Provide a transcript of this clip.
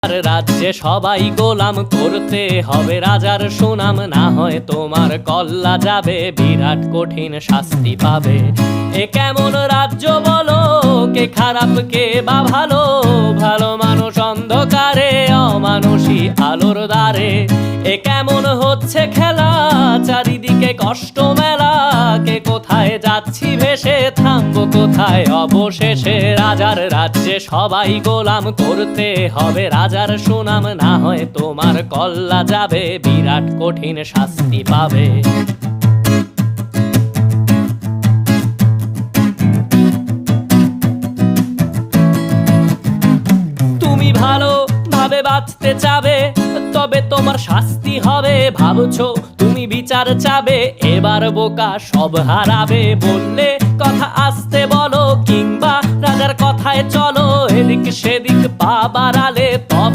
রাজ্যে সবাই গোলাম করতে হবে রাজার সুনাম, না হয় তোমার কল্লা যাবে, বিরাট কঠিন শাস্তি পাবে। এ কেমন রাজ্য বলো, কে খারাপ কে বা ভালো, ভালো মানুষ অন্ধকারে, অমানুষী আলোর দ্বারে। এ কেমন হচ্ছে খেলা, চারিদিকে কষ্ট মেলা, কে কোথায় যাচ্ছি ভেসে, থামবো কোথায় অবশেষে। রাজার রাজ্যে সবাই গোলাম করতে হবে রাজার সুনাম, না হয় তোমার কল্লা যাবে, বিরাট কঠিন শাস্তি পাবে। তুমি ভালো ভাবে বাঁচতে চাবে, তবে তোমার শাস্তি হবে। ভাবছো তুমি বিচার চাবে, এবার বোকা সব হারাবে। বললে কথা আস্তে বলো, কিংবা রাজার কথায় চলো, এদিক সেদিক পা বাড়ালে তবে